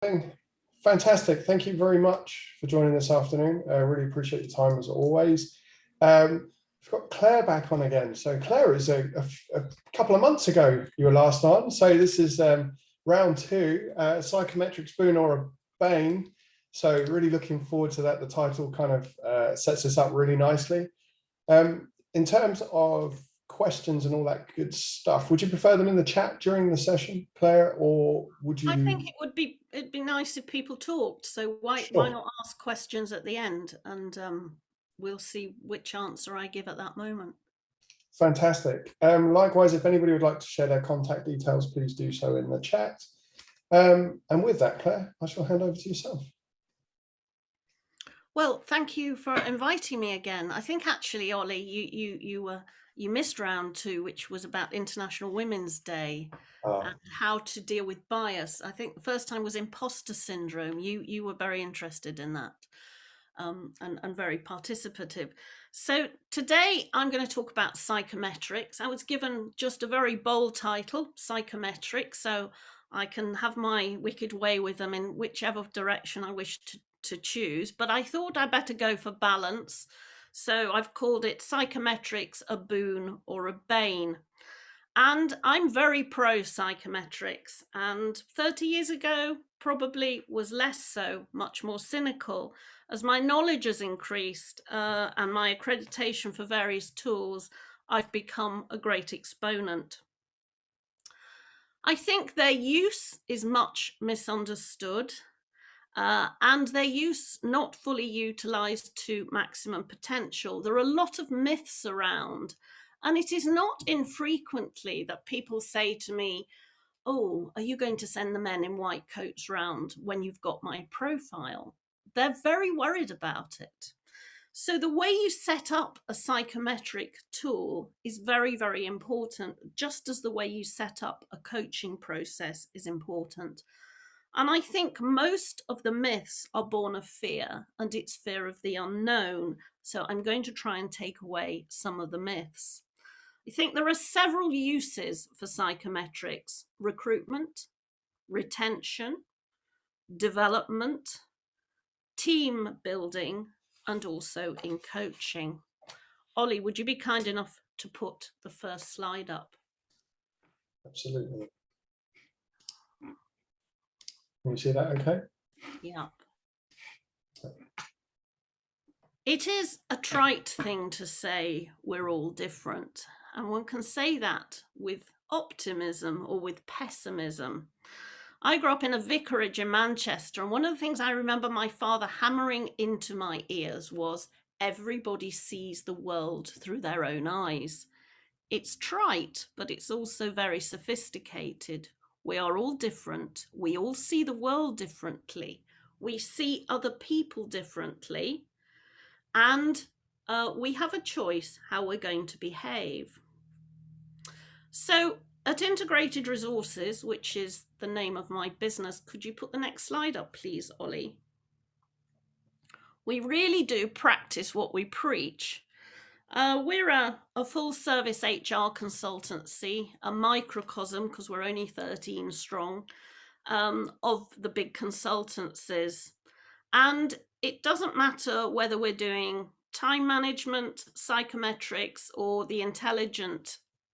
Fan- Fantastic. Thank you very much for joining this afternoon. I really appreciate your time as always. We've got Claire back on again. So Claire, is a couple of months ago you were last on. So this is round two, Psychometrics, boon or a bane. So really looking forward to that. The title kind of sets us up really nicely. In terms of questions and all that good stuff, would you prefer them in the chat during the session, Claire, or would you? I think it'd be nice if people talked. So why not ask questions at the end, and we'll see which answer I give at that moment. Fantastic. Likewise, if anybody would like to share their contact details, please do so in the chat. And with that, Claire, I shall hand over to yourself. Well, thank you for inviting me again. I think actually, Ollie, you missed round two, which was about International Women's Day and how to deal with bias. I think the first time was imposter syndrome. You were very interested in that, and very participative. So today I'm going to talk about psychometrics. I was given just a very bold title, psychometrics, so I can have my wicked way with them in whichever direction I wish to choose, but I thought I'd better go for balance. So I've called it Psychometrics, a boon or a bane. And I'm very pro psychometrics. And 30 years ago, probably was less so, much more cynical. As my knowledge has increased and my accreditation for various tools, I've become a great exponent. I think their use is much misunderstood. And their use not fully utilized to maximum potential. There are a lot of myths around, and it is not infrequently that people say to me, "Oh, are you going to send the men in white coats round when you've got my profile?" They're very worried about it. So the way you set up a psychometric tool is very, very important, just as the way you set up a coaching process is important. And I think most of the myths are born of fear, and it's fear of the unknown. So I'm going to try and take away some of the myths. I think there are several uses for psychometrics: recruitment, retention, development, team building, and also in coaching. Ollie, would you be kind enough to put the first slide up? Absolutely. Can you see that okay? Yeah. It is a trite thing to say we're all different, and one can say that with optimism or with pessimism. I grew up in a vicarage in Manchester, and one of the things I remember my father hammering into my ears was everybody sees the world through their own eyes. It's trite, but it's also very sophisticated. We are all different. We all see the world differently. We see other people differently. And we have a choice how we're going to behave. So at Integrated Resources, which is the name of my business, could you put the next slide up, please, Ollie? We really do practice what we preach. We're a full service HR consultancy, a microcosm, because we're only 13 strong, of the big consultancies. And it doesn't matter whether we're doing time management, psychometrics, or the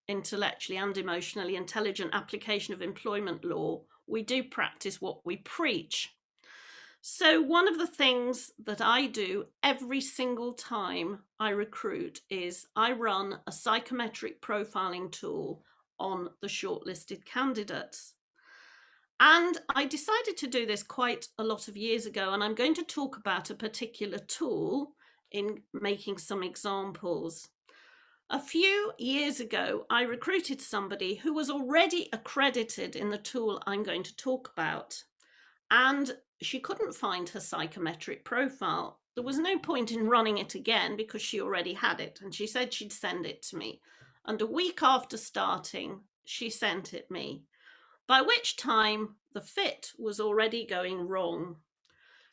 intellectually and emotionally intelligent application of employment law. We do practice what we preach. So one of the things that I do every single time I recruit is I run a psychometric profiling tool on the shortlisted candidates. And I decided to do this quite a lot of years ago, and I'm going to talk about a particular tool in making some examples. A few years ago, I recruited somebody who was already accredited in the tool I'm going to talk about, and she couldn't find her psychometric profile. There was no point in running it again because she already had it, and she said she'd send it to me. And a week after starting, she sent it me, by which time the fit was already going wrong.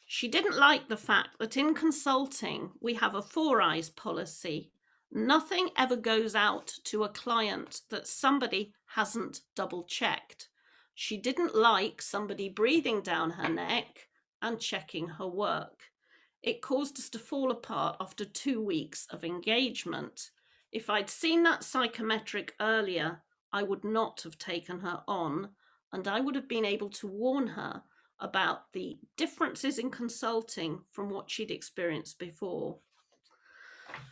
She didn't like the fact that in consulting, we have a 4 eyes policy. Nothing ever goes out to a client that somebody hasn't double checked. She didn't like somebody breathing down her neck and checking her work. It caused us to fall apart after 2 weeks of engagement. If I'd seen that psychometric earlier, I would not have taken her on, and I would have been able to warn her about the differences in consulting from what she'd experienced before.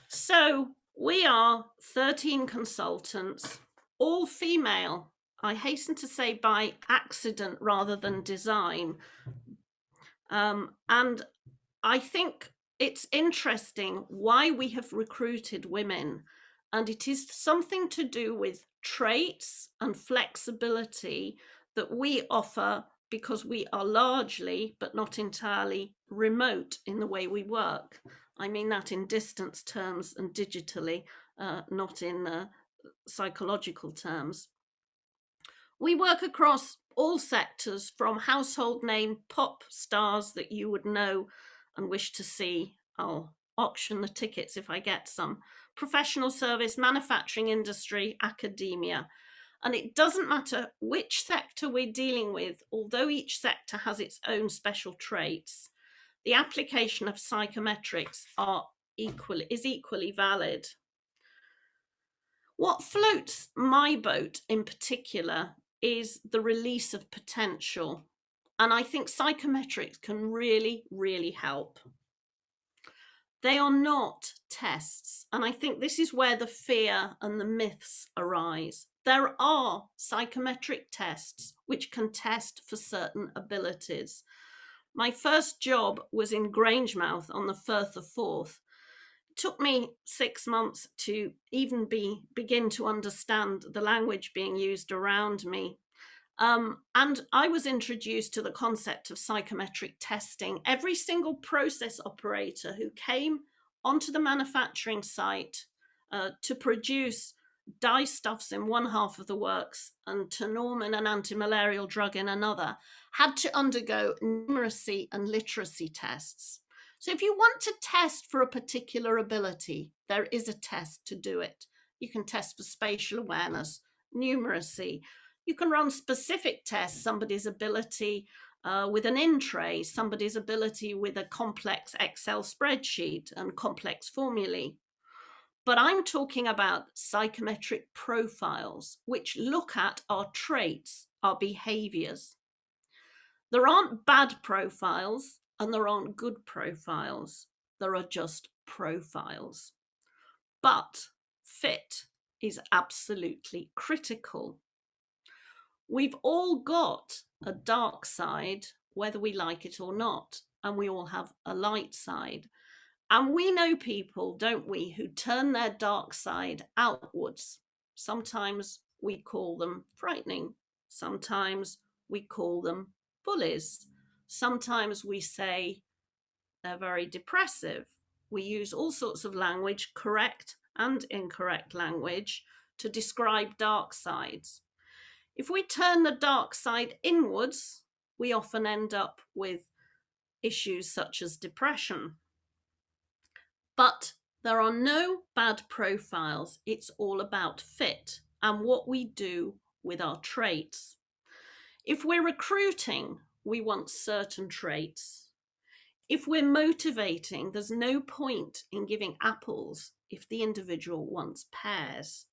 So we are 13 consultants, all female. I hasten to say by accident rather than design. And I think it's interesting why we have recruited women, and it is something to do with traits and flexibility that we offer because we are largely, but not entirely, remote in the way we work. I mean that in distance terms and digitally, not in psychological terms. We work across all sectors, from household name pop stars that you would know and wish to see. I'll auction the tickets if I get some. Professional service, manufacturing industry, academia. And it doesn't matter which sector we're dealing with, although each sector has its own special traits, the application of psychometrics is equally valid. What floats my boat in particular is the release of potential. And I think psychometrics can really, really help. They are not tests. And I think this is where the fear and the myths arise. There are psychometric tests which can test for certain abilities. My first job was in Grangemouth on the Firth of Forth. It took me 6 months to even begin to understand the language being used around me. And I was introduced to the concept of psychometric testing. Every single process operator who came onto the manufacturing site to produce dye stuffs in one half of the works and to Norman an anti-malarial drug in another had to undergo numeracy and literacy tests. So if you want to test for a particular ability, there is a test to do it. You can test for spatial awareness, numeracy. You can run specific tests, somebody's ability with an in-tray, somebody's ability with a complex Excel spreadsheet and complex formulae. But I'm talking about psychometric profiles, which look at our traits, our behaviors. There aren't bad profiles and there aren't good profiles. There are just profiles. But fit is absolutely critical. We've all got a dark side, whether we like it or not, and we all have a light side. And we know people, don't we, who turn their dark side outwards. Sometimes we call them frightening. Sometimes we call them bullies. Sometimes we say they're very depressive. We use all sorts of language, correct and incorrect language, to describe dark sides. If we turn the dark side inwards, we often end up with issues such as depression. But there are no bad profiles. It's all about fit and what we do with our traits. If we're recruiting, we want certain traits. If we're motivating, there's no point in giving apples if the individual wants pears.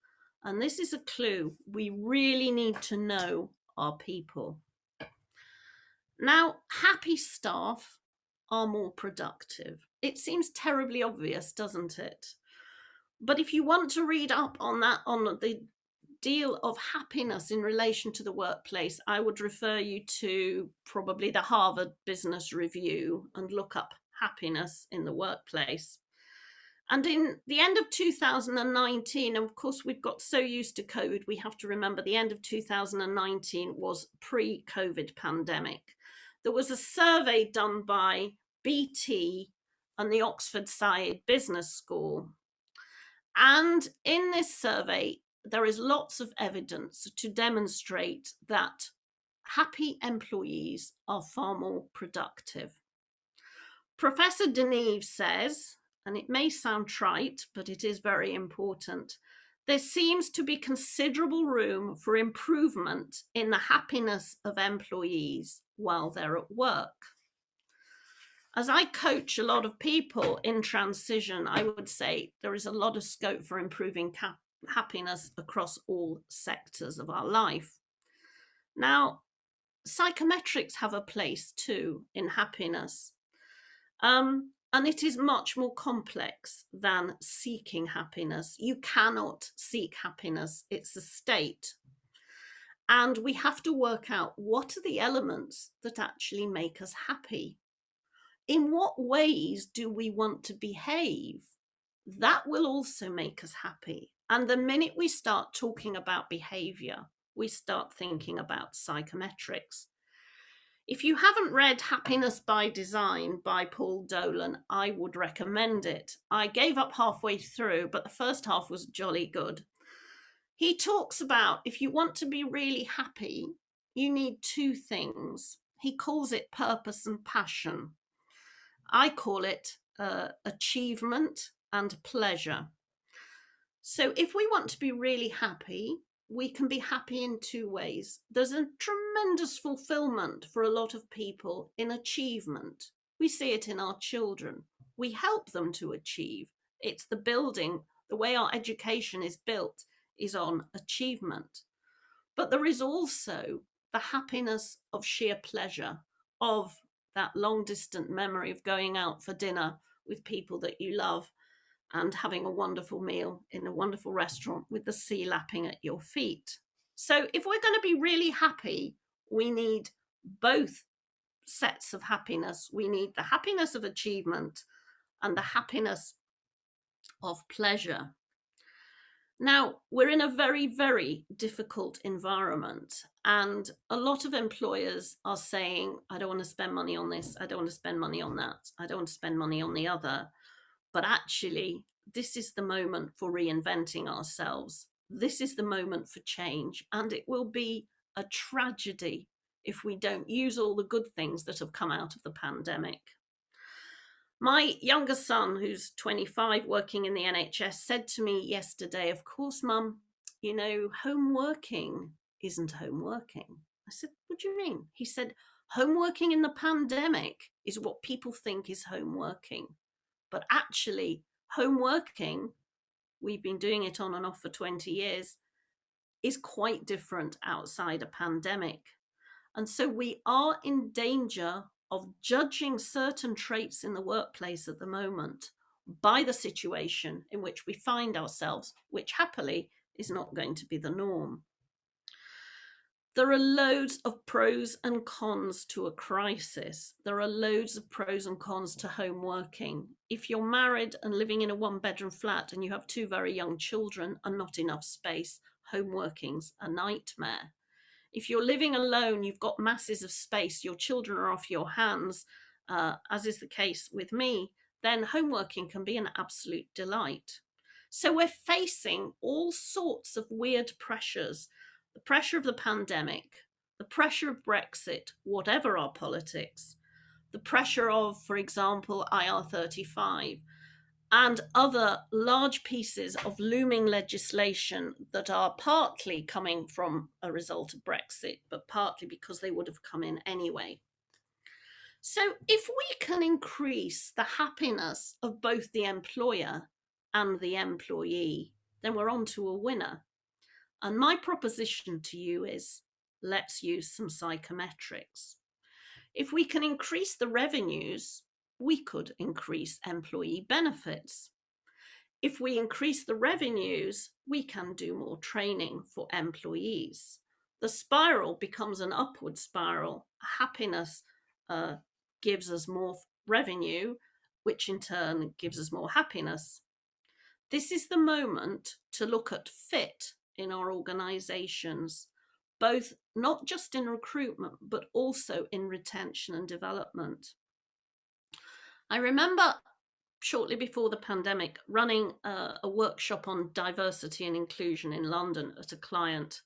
And this is a clue. We really need to know our people. Now, happy staff are more productive. It seems terribly obvious, doesn't it? But if you want to read up on that, on the deal of happiness in relation to the workplace, I would refer you to probably the Harvard Business Review and look up happiness in the workplace. And in the end of 2019, of course, we've got so used to COVID, we have to remember the end of 2019 was pre-COVID pandemic. There was a survey done by BT and the Oxford Said Business School. And in this survey, there is lots of evidence to demonstrate that happy employees are far more productive. Professor Deneve says, and it may sound trite, but it is very important, There seems to be considerable room for improvement in the happiness of employees while they're at work. As I coach a lot of people in transition, I would say there is a lot of scope for improving happiness across all sectors of our life. Now, psychometrics have a place too in happiness. And it is much more complex than seeking happiness. You cannot seek happiness, it's a state. And we have to work out what are the elements that actually make us happy. In what ways do we want to behave? That will also make us happy. And the minute we start talking about behavior, we start thinking about psychometrics. If you haven't read Happiness by Design by Paul Dolan, I would recommend it. I gave up halfway through, but the first half was jolly good. He talks about if you want to be really happy, you need two things. He calls it purpose and passion. I call it achievement and pleasure. So if we want to be really happy, we can be happy in two ways. There's a tremendous fulfillment for a lot of people in achievement. We see it in our children. We help them to achieve. It's the building, the way our education is built is on achievement. But there is also the happiness of sheer pleasure, of that long distant memory of going out for dinner with people that you love and having a wonderful meal in a wonderful restaurant with the sea lapping at your feet. So if we're going to be really happy, we need both sets of happiness. We need the happiness of achievement and the happiness of pleasure. Now, we're in a very, very difficult environment, and a lot of employers are saying, I don't want to spend money on this, I don't want to spend money on that, I don't want to spend money on the other. But actually, this is the moment for reinventing ourselves. This is the moment for change, and it will be a tragedy if we don't use all the good things that have come out of the pandemic. My younger son, who's 25, working in the NHS, said to me yesterday, of course, Mum, you know, home working isn't home working. I said, what do you mean? He said, home working in the pandemic is what people think is home working. But actually, home working, we've been doing it on and off for 20 years, is quite different outside a pandemic. And so we are in danger of judging certain traits in the workplace at the moment by the situation in which we find ourselves, which happily is not going to be the norm. There are loads of pros and cons to a crisis. There are loads of pros and cons to home working. If you're married and living in a one-bedroom flat and you have two very young children and not enough space, home working's a nightmare. If you're living alone, you've got masses of space, your children are off your hands, as is the case with me, then home working can be an absolute delight. So we're facing all sorts of weird pressures. The pressure of the pandemic, the pressure of Brexit, whatever our politics, the pressure of, for example, IR35, and other large pieces of looming legislation that are partly coming from a result of Brexit, but partly because they would have come in anyway. So if we can increase the happiness of both the employer and the employee, then we're on to a winner. And my proposition to you is, let's use some psychometrics. If we can increase the revenues, we could increase employee benefits. If we increase the revenues, we can do more training for employees. The spiral becomes an upward spiral. Happiness gives us more revenue, which in turn gives us more happiness. This is the moment to look at fit in our organizations, both not just in recruitment, but also in retention and development. I remember shortly before the pandemic running a workshop on diversity and inclusion in London at a client.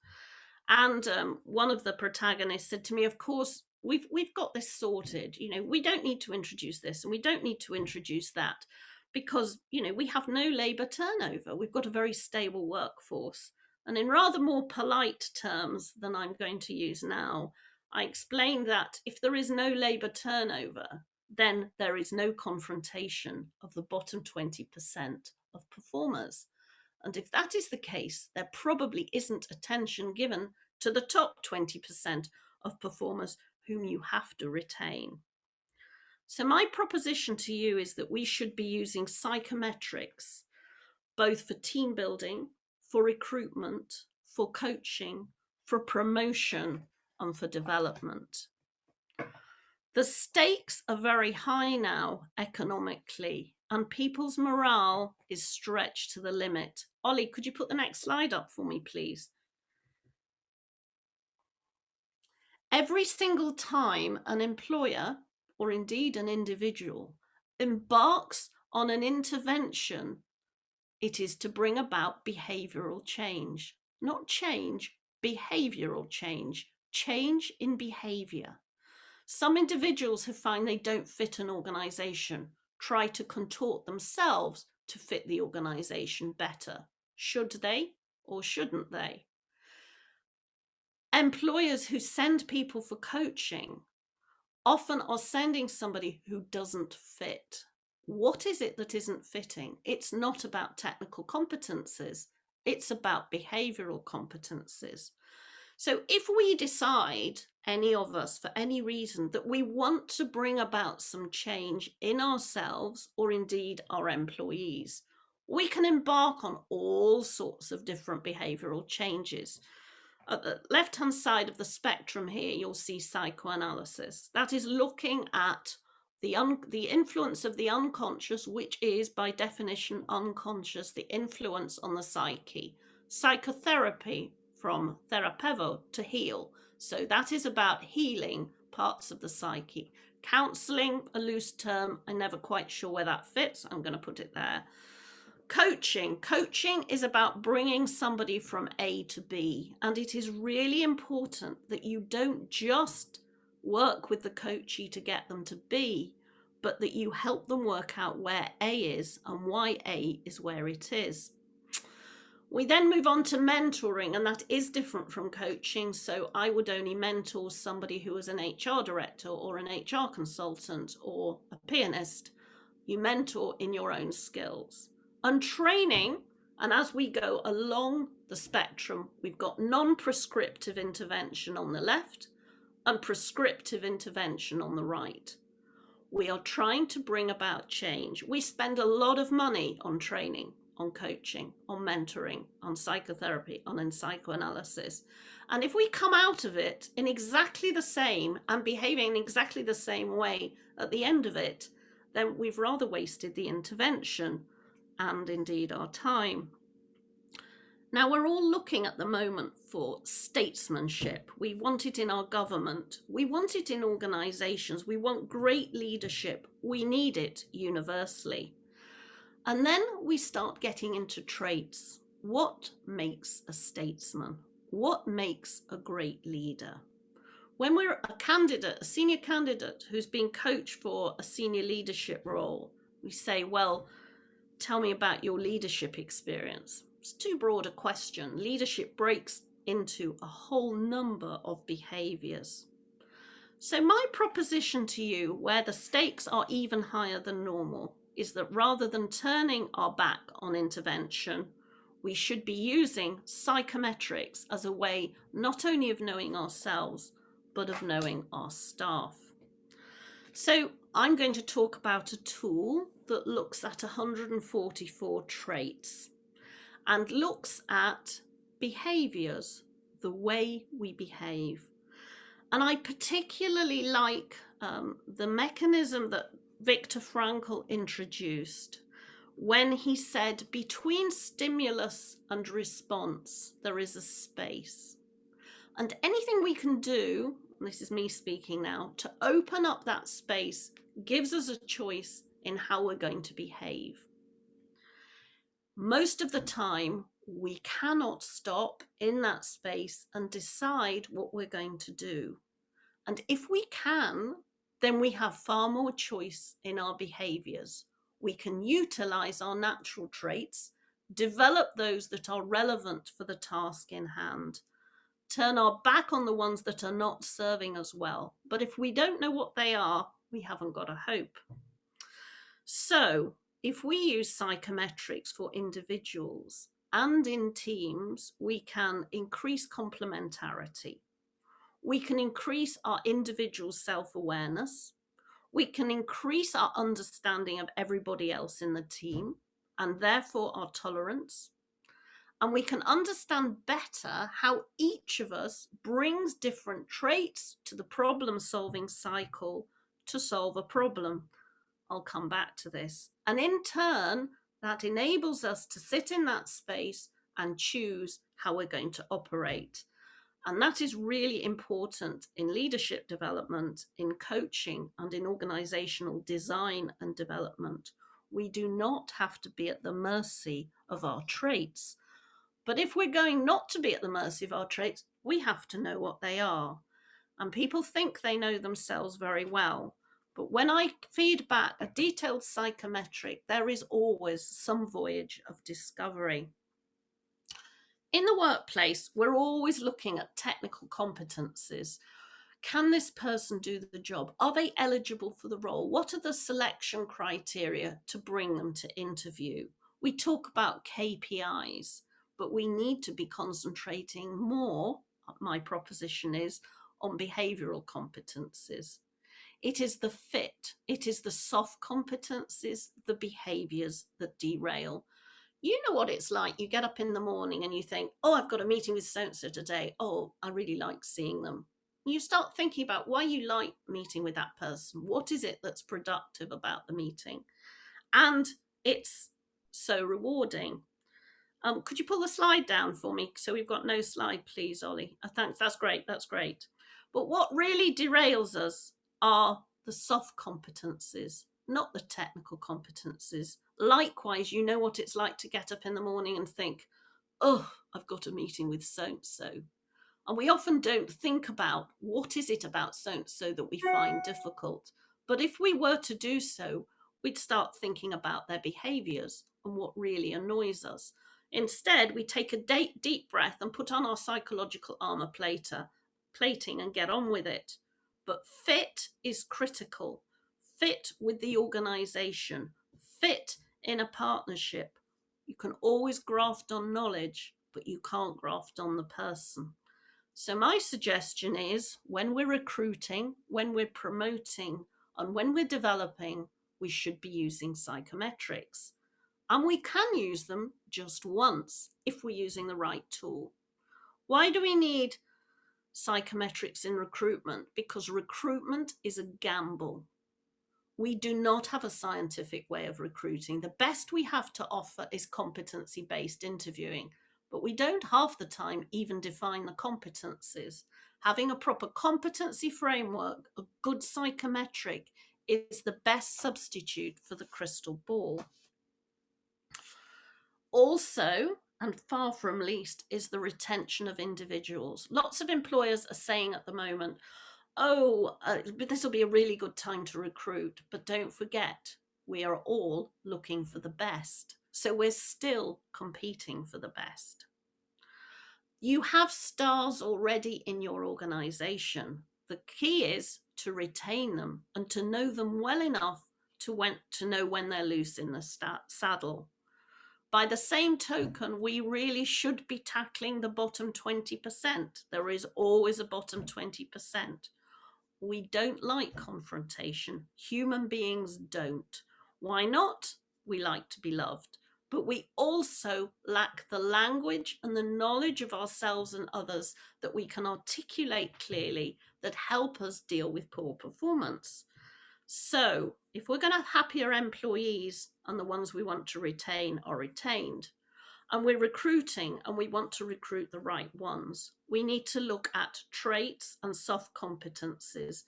And one of the protagonists said to me, of course, we've got this sorted. You know, we don't need to introduce this and we don't need to introduce that. because, we have no labour turnover. We've got a very stable workforce. And in rather more polite terms than I'm going to use now, I explained that if there is no labour turnover, then there is no confrontation of the bottom 20% of performers. And if that is the case, there probably isn't attention given to the top 20% of performers whom you have to retain. So my proposition to you is that we should be using psychometrics, both for team building, for recruitment, for coaching, for promotion, and for development. The stakes are very high now economically, and people's morale is stretched to the limit. Ollie, could you put the next slide up for me, please? Every single time an employer, or indeed an individual, embarks on an intervention, it is to bring about behavioural change. Not change, behavioural change. Change in behaviour. Some individuals who find they don't fit an organisation try to contort themselves to fit the organisation better. Should they or shouldn't they? Employers who send people for coaching often are sending somebody who doesn't fit. What is it that isn't fitting? It's not about technical competences. It's about behavioural competences. So if we decide, any of us, for any reason, that we want to bring about some change in ourselves or indeed our employees, we can embark on all sorts of different behavioural changes. At the left-hand side of the spectrum here, you'll see psychoanalysis. That is looking at the influence of the unconscious, which is by definition unconscious, the influence on the psyche. Psychotherapy, from therapevo, to heal. So that is about healing parts of the psyche. Counselling, a loose term, I'm never quite sure where that fits. I'm going to put it there. Coaching is about bringing somebody from A to B, and it is really important that you don't just work with the coachee to get them to B, but that you help them work out where A is and why A is where it is. We then move on to mentoring, and that is different from coaching. So I would only mentor somebody who is an HR director or an HR consultant or a pianist. You mentor in your own skills. And training, and as we go along the spectrum, we've got non-prescriptive intervention on the left and prescriptive intervention on the right. We are trying to bring about change. We spend a lot of money on training, on coaching, on mentoring, on psychotherapy, on psychoanalysis. And if we come out of it in exactly the same and behaving in exactly the same way at the end of it, then we've rather wasted the intervention and indeed our time. Now, we're all looking at the moment for statesmanship. We want it in our government. We want it in organisations. We want great leadership. We need it universally. And then we start getting into traits. What makes a statesman? What makes a great leader? When we're a candidate, a senior candidate who's being coached for a senior leadership role, we say, well, tell me about your leadership experience. It's too broad a question. Leadership breaks into a whole number of behaviours. So my proposition to you, where the stakes are even higher than normal, is that rather than turning our back on intervention, we should be using psychometrics as a way not only of knowing ourselves, but of knowing our staff. So I'm going to talk about a tool that looks at 144 traits and looks at behaviours, the way we behave. And I particularly like the mechanism that Viktor Frankl introduced when he said, between stimulus and response, there is a space. And anything we can do, and this is me speaking now, to open up that space gives us a choice in how we're going to behave. Most of the time, we cannot stop in that space and decide what we're going to do. And if we can, then we have far more choice in our behaviours. We can utilize our natural traits, develop those that are relevant for the task in hand, turn our back on the ones that are not serving us well. But if we don't know what they are, we haven't got a hope. So if we use psychometrics for individuals and in teams, we can increase complementarity. We can increase our individual self-awareness. We can increase our understanding of everybody else in the team and therefore our tolerance. And we can understand better how each of us brings different traits to the problem-solving cycle to solve a problem. I'll come back to this. And in turn, that enables us to sit in that space and choose how we're going to operate. And that is really important in leadership development, in coaching, and in organizational design and development. We do not have to be at the mercy of our traits. But if we're going not to be at the mercy of our traits, we have to know what they are. And people think they know themselves very well. But when I feed back a detailed psychometric, there is always some voyage of discovery. In the workplace, we're always looking at technical competencies. Can this person do the job? Are they eligible for the role? What are the selection criteria to bring them to interview? We talk about KPIs, but we need to be concentrating more, my proposition is, on behavioral competencies. It is the fit, it is the soft competencies, the behaviors that derail. You know what it's like. You get up in the morning and you think, oh, I've got a meeting with so-and-so today. Oh, I really like seeing them. You start thinking about why you like meeting with that person. What is it that's productive about the meeting? And it's so rewarding. Could you pull the slide down for me? So we've got no slide, please, Ollie. Thanks, that's great, that's great. But what really derails us are the soft competencies, not the technical competencies. Likewise, you know what it's like to get up in the morning and think, oh, I've got a meeting with so-and-so. And we often don't think about what is it about so-and-so that we find difficult. But if we were to do so, we'd start thinking about their behaviors and what really annoys us. Instead, we take a deep breath and put on our psychological armor plating and get on with it. But fit is critical. Fit with the organization, fit in a partnership. You can always graft on knowledge, but you can't graft on the person. So my suggestion is when we're recruiting, when we're promoting, and when we're developing, we should be using psychometrics. And we can use them just once if we're using the right tool. Why do we need psychometrics in recruitment? Because recruitment is a gamble. We do not have a scientific way of recruiting. The best we have to offer is competency-based interviewing, but we don't half the time even define the competencies. Having a proper competency framework, a good psychometric, is the best substitute for the crystal ball. Also, and far from least, is the retention of individuals. Lots of employers are saying at the moment, oh, this will be a really good time to recruit, but don't forget, we are all looking for the best. So we're still competing for the best. You have stars already in your organization. The key is to retain them and to know them well enough to know when they're loose in the saddle. By the same token, we really should be tackling the bottom 20%. There is always a bottom 20%. We don't like confrontation. Human beings don't. Why not? We like to be loved. But we also lack the language and the knowledge of ourselves and others that we can articulate clearly that help us deal with poor performance. So if we're going to have happier employees and the ones we want to retain are retained, and we're recruiting and we want to recruit the right ones, we need to look at traits and soft competencies.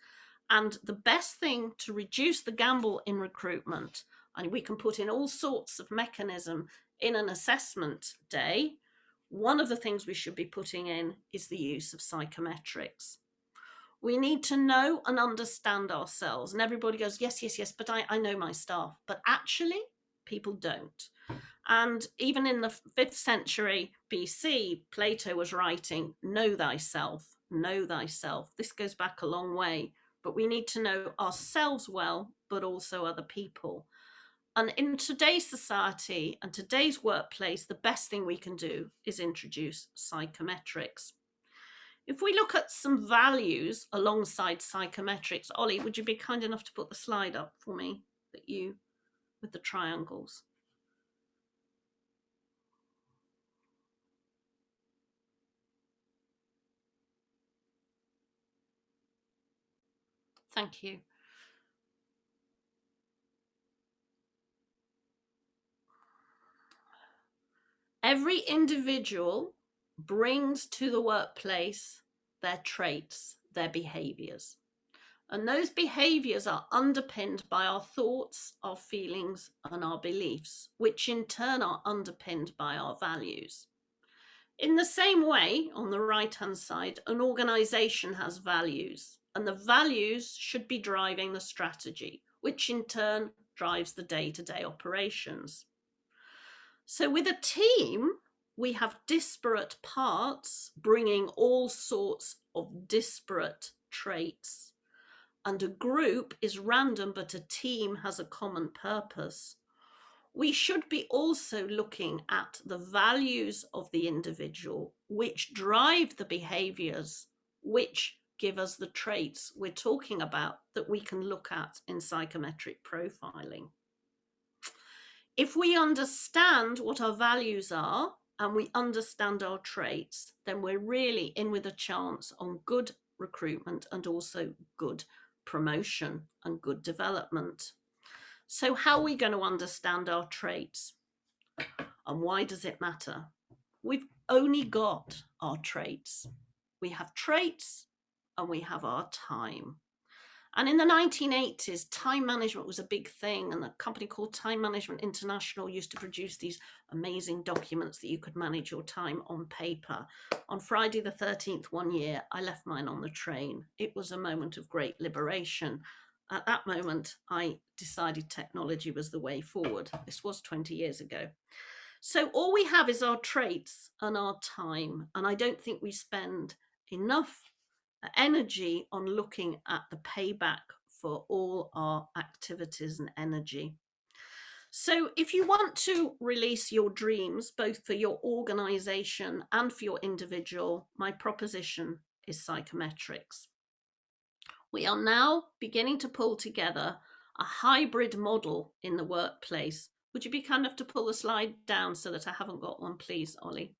And the best thing to reduce the gamble in recruitment, and we can put in all sorts of mechanism in an assessment day, one of the things we should be putting in is the use of psychometrics. We need to know and understand ourselves. And everybody goes, yes, yes, yes, but I know my staff. But actually, people don't. And even in the 5th century BC, Plato was writing, know thyself, know thyself. This goes back a long way, but we need to know ourselves well, but also other people. And in today's society and today's workplace, the best thing we can do is introduce psychometrics. If we look at some values alongside psychometrics, Ollie, would you be kind enough to put the slide up for me with the triangles? Thank you. Every individual brings to the workplace their traits, their behaviors. And those behaviors are underpinned by our thoughts, our feelings, and our beliefs, which in turn are underpinned by our values. In the same way, on the right-hand side, an organization has values, and the values should be driving the strategy, which in turn drives the day-to-day operations. So with a team, we have disparate parts bringing all sorts of disparate traits. And a group is random, but a team has a common purpose. We should be also looking at the values of the individual, which drive the behaviors, which give us the traits we're talking about that we can look at in psychometric profiling. If we understand what our values are and we understand our traits, then we're really in with a chance on good recruitment and also good promotion and good development. So how are we going to understand our traits? And why does it matter? We've only got our traits. We have traits and we have our time. And in the 1980s, time management was a big thing. And a company called Time Management International used to produce these amazing documents that you could manage your time on paper. On Friday the 13th, one year, I left mine on the train. It was a moment of great liberation. At that moment, I decided technology was the way forward. This was 20 years ago. So all we have is our traits and our time. And I don't think we spend enough energy on looking at the payback for all our activities and energy. So if you want to release your dreams, both for your organization and for your individual, my proposition is psychometrics. We are now beginning to pull together a hybrid model in the workplace. Would you be kind enough to pull the slide down so that I haven't got one, please, Ollie?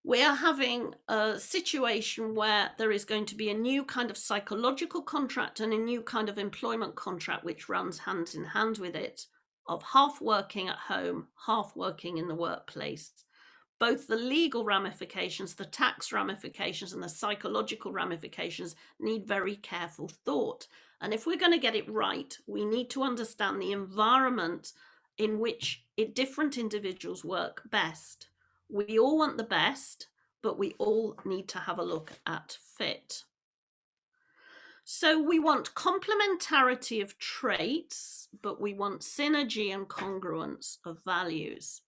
We are having a situation where there is going to be a new kind of psychological contract and a new kind of employment contract, which runs hand in hand with it, of half working at home, half working in the workplace. Both the legal ramifications, the tax ramifications, and the psychological ramifications need very careful thought. And if we're going to get it right, we need to understand the environment in which different individuals work best. We all want the best, but we all need to have a look at fit. So we want complementarity of traits, but we want synergy and congruence of values.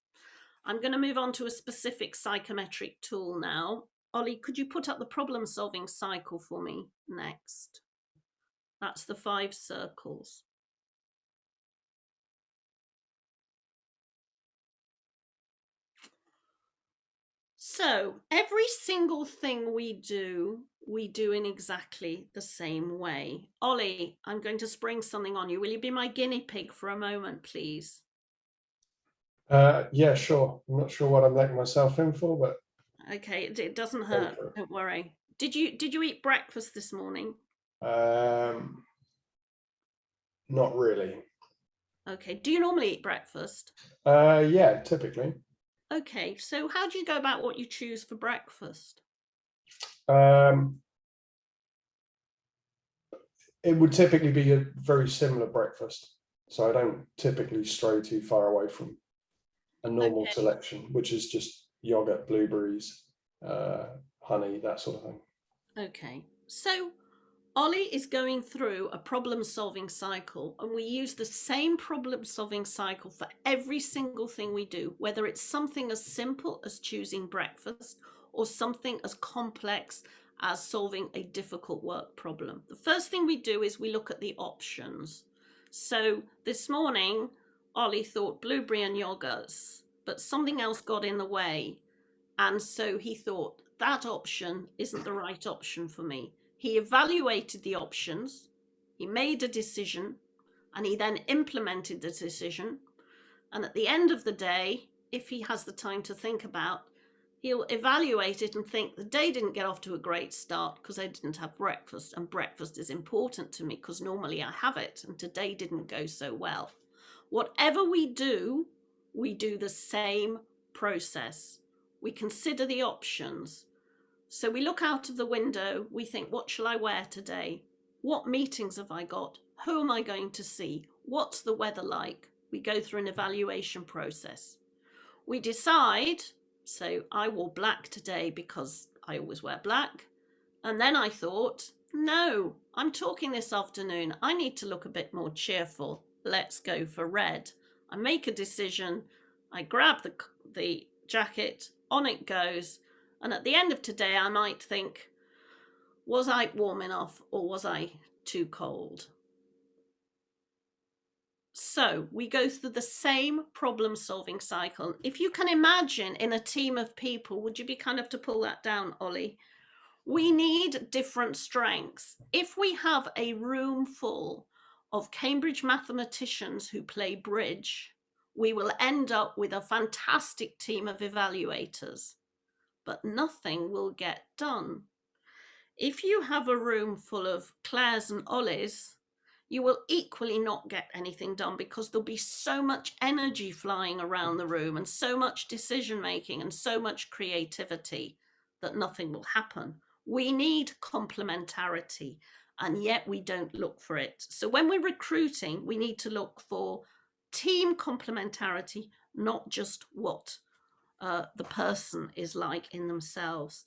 I'm going to move on to a specific psychometric tool now. Ollie, could you put up the problem-solving cycle for me next? That's the 5 circles. So every single thing we do in exactly the same way. Ollie, I'm going to spring something on you. Will you be my guinea pig for a moment, please? Yeah, sure. I'm not sure what I'm letting myself in for, but okay, it doesn't hurt. Don't worry. Did you eat breakfast this morning? Not really. Okay. Do you normally eat breakfast? Yeah, typically. Okay, so how do you go about what you choose for breakfast? It would typically be a very similar breakfast. So I don't typically stray too far away from a normal selection, which is just yogurt, blueberries, honey, that sort of thing. Okay. So Ollie is going through a problem-solving cycle, and we use the same problem-solving cycle for every single thing we do, whether it's something as simple as choosing breakfast or something as complex as solving a difficult work problem. The first thing we do is we look at the options. So this morning, Ollie thought blueberry and yogurts, but something else got in the way. And so he thought, that option isn't the right option for me. He evaluated the options, he made a decision, and he then implemented the decision. And at the end of the day, if he has the time to think about, he'll evaluate it and think the day didn't get off to a great start because I didn't have breakfast, and breakfast is important to me because normally I have it, and today didn't go so well. Whatever we do the same process. We consider the options. So we look out of the window, we think, what shall I wear today? What meetings have I got? Who am I going to see? What's the weather like? We go through an evaluation process. We decide, so I wore black today because I always wear black. And then I thought, no, I'm talking this afternoon. I need to look a bit more cheerful. Let's go for red. I make a decision. I grab the jacket, on it goes. And at the end of today, I might think, was I warm enough or was I too cold? So we go through the same problem-solving cycle. If you can imagine in a team of people, would you be kind of to pull that down, Ollie? We need different strengths. If we have a room full of Cambridge mathematicians who play bridge, we will end up with a fantastic team of evaluators, but nothing will get done. If you have a room full of Claires and Ollies, you will equally not get anything done because there'll be so much energy flying around the room and so much decision making and so much creativity that nothing will happen. We need complementarity, and yet we don't look for it. So when we're recruiting, we need to look for team complementarity, not just what the person is like in themselves.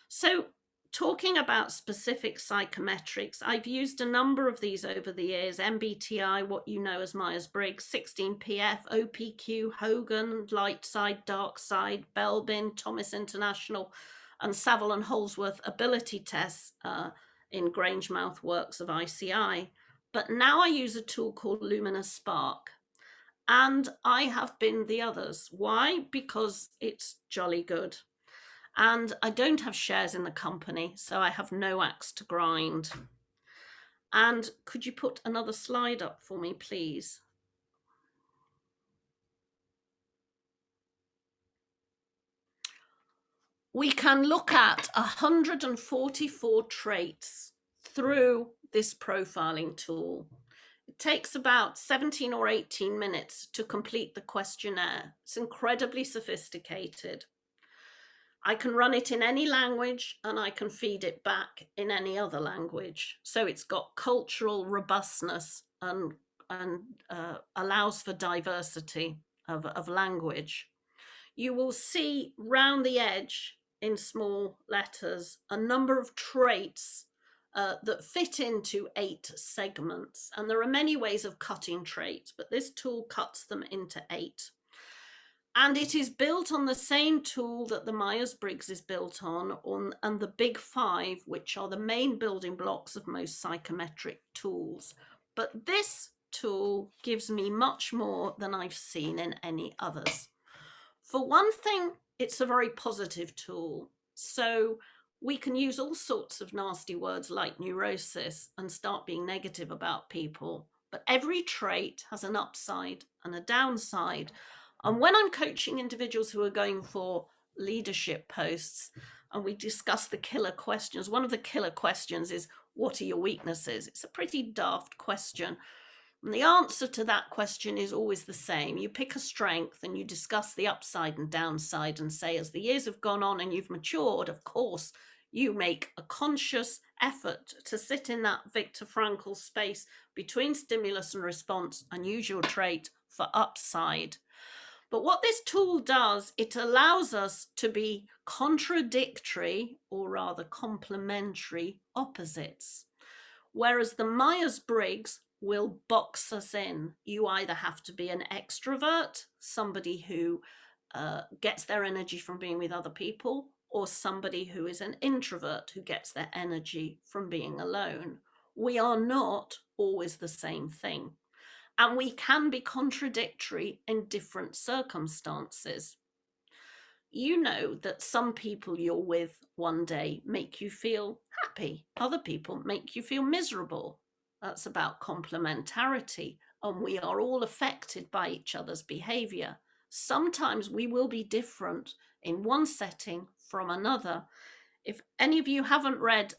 So talking about specific psychometrics, I've used a number of these over the years: MBTI, what you know as Myers-Briggs, 16PF, OPQ, Hogan, light side, dark side, Belbin, Thomas International, and Saville and Holsworth ability tests in Grangemouth works of ICI. But now I use a tool called Luminous Spark. And I have binned the others. Why? Because it's jolly good. And I don't have shares in the company, so I have no axe to grind. And could you put another slide up for me, please? We can look at 144 traits through this profiling tool. It takes about 17 or 18 minutes to complete the questionnaire. It's incredibly sophisticated. I can run it in any language and I can feed it back in any other language. So it's got cultural robustness and allows for diversity of language. You will see round the edge in small letters a number of traits that fit into 8 segments. And there are many ways of cutting traits, but this tool cuts them into 8. And it is built on the same tool that the Myers-Briggs is built on, and the big 5, which are the main building blocks of most psychometric tools. But this tool gives me much more than I've seen in any others. For one thing, it's a very positive tool. So we can use all sorts of nasty words like neurosis and start being negative about people. But every trait has an upside and a downside. And when I'm coaching individuals who are going for leadership posts and we discuss the killer questions, one of the killer questions is, what are your weaknesses? It's a pretty daft question. And the answer to that question is always the same. You pick a strength and you discuss the upside and downside and say, as the years have gone on and you've matured, of course, you make a conscious effort to sit in that Viktor Frankl space between stimulus and response and use your trait for upside. But what this tool does, it allows us to be contradictory, or rather complementary opposites. Whereas the Myers-Briggs will box us in. You either have to be an extrovert, somebody who gets their energy from being with other people, or somebody who is an introvert who gets their energy from being alone. We are not always the same thing. And we can be contradictory in different circumstances. You know that some people you're with one day make you feel happy, other people make you feel miserable. That's about complementarity, and we are all affected by each other's behavior. Sometimes we will be different in one setting from another. If any of you haven't read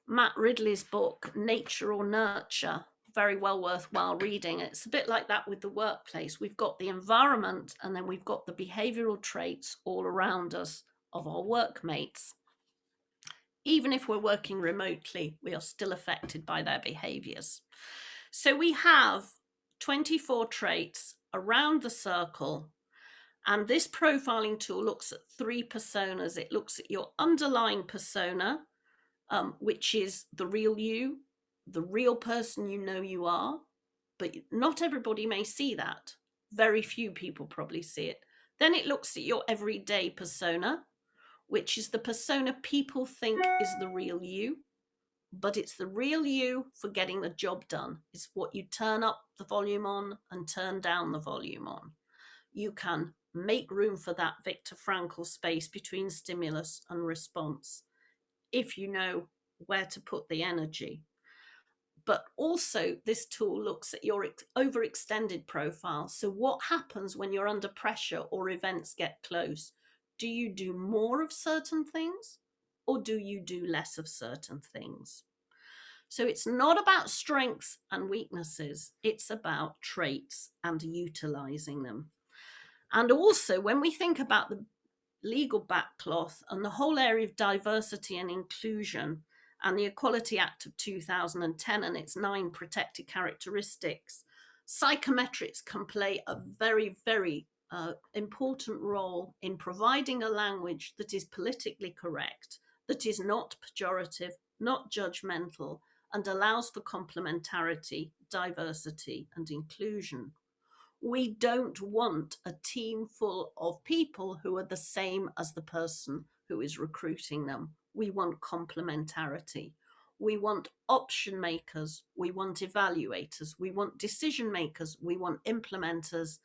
Matt Ridley's book, Nature or Nurture, very well worthwhile reading. It's a bit like that with the workplace. We've got the environment, and then we've got the behavioral traits all around us of our workmates. Even if we're working remotely, we are still affected by their behaviors. So we have 24 traits around the circle, and this profiling tool looks at 3 personas. It looks at your underlying persona, which is the real you, the real person you know you are, but not everybody may see that. Very few people probably see it. Then it looks at your everyday persona, which is the persona people think is the real you, but it's the real you for getting the job done. It's what you turn up the volume on and turn down the volume on. You can make room for that Viktor Frankl space between stimulus and response if you know where to put the energy. But also this tool looks at your overextended profile. So what happens when you're under pressure or events get close? Do you do more of certain things, or do you do less of certain things? So it's not about strengths and weaknesses. It's about traits and utilizing them. And also, when we think about the legal backcloth and the whole area of diversity and inclusion and the Equality Act of 2010 and its 9 protected characteristics, psychometrics can play a very, very important role in providing a language that is politically correct, that is not pejorative, not judgmental, and allows for complementarity, diversity, and inclusion. We don't want a team full of people who are the same as the person who is recruiting them. We want complementarity. We want option makers. We want evaluators. We want decision makers. We want implementers.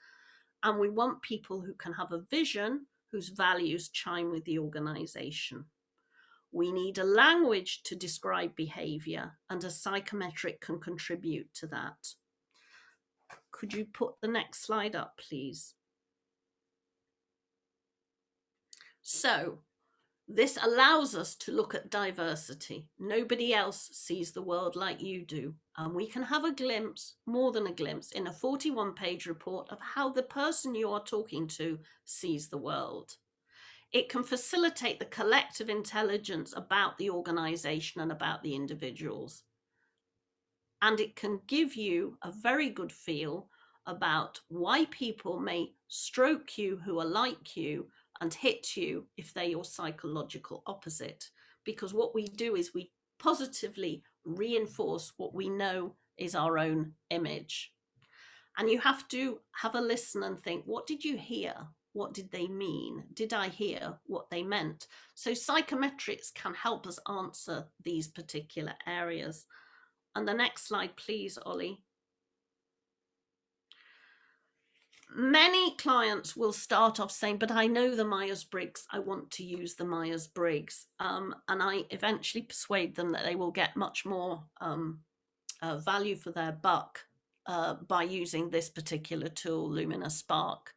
And we want people who can have a vision whose values chime with the organization. We need a language to describe behavior, and a psychometric can contribute to that. Could you put the next slide up, please? So this allows us to look at diversity. Nobody else sees the world like you do. And we can have a glimpse, more than a glimpse, in a 41-page report of how the person you are talking to sees the world. It can facilitate the collective intelligence about the organization and about the individuals. And it can give you a very good feel about why people may stroke you who are like you and hit you if they're your psychological opposite. Because what we do is we positively reinforce what we know is our own image. And you have to have a listen and think, what did you hear? What did they mean? Did I hear what they meant? So psychometrics can help us answer these particular areas. And the next slide, please, Ollie. Many clients will start off saying, but I know the Myers-Briggs, I want to use the Myers-Briggs. And I eventually persuade them that they will get much more value for their buck by using this particular tool, Lumina Spark,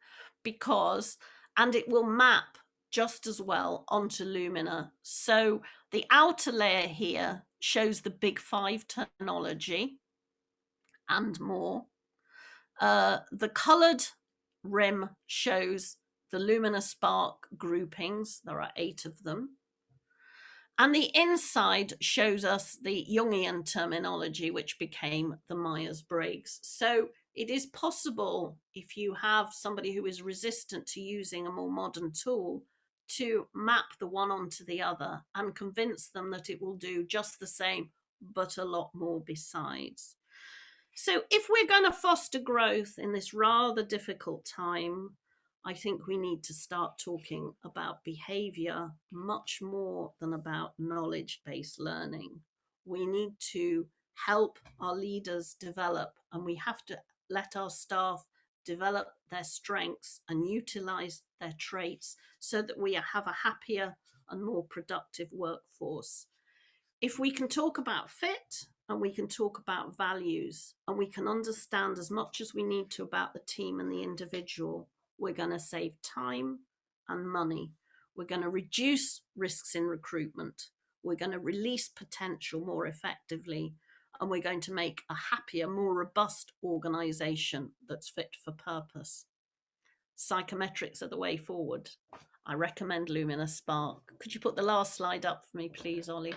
and it will map just as well onto Lumina. So the outer layer here shows the big 5 terminology and more. The colored rim shows the Lumina Spark groupings. There are 8 of them. And the inside shows us the Jungian terminology, which became the Myers-Briggs. So it is possible, if you have somebody who is resistant to using a more modern tool, to map the one onto the other and convince them that it will do just the same, but a lot more besides. So, if we're going to foster growth in this rather difficult time, I think we need to start talking about behavior much more than about knowledge based learning. We need to help our leaders develop, and we have to let our staff develop their strengths and utilize their traits so that we have a happier and more productive workforce. If we can talk about fit and we can talk about values and we can understand as much as we need to about the team and the individual, we're going to save time and money. We're going to reduce risks in recruitment. We're going to release potential more effectively. And we're going to make a happier, more robust organization that's fit for purpose. Psychometrics are the way forward. I recommend Lumina Spark. Could you put the last slide up for me, please, Ollie?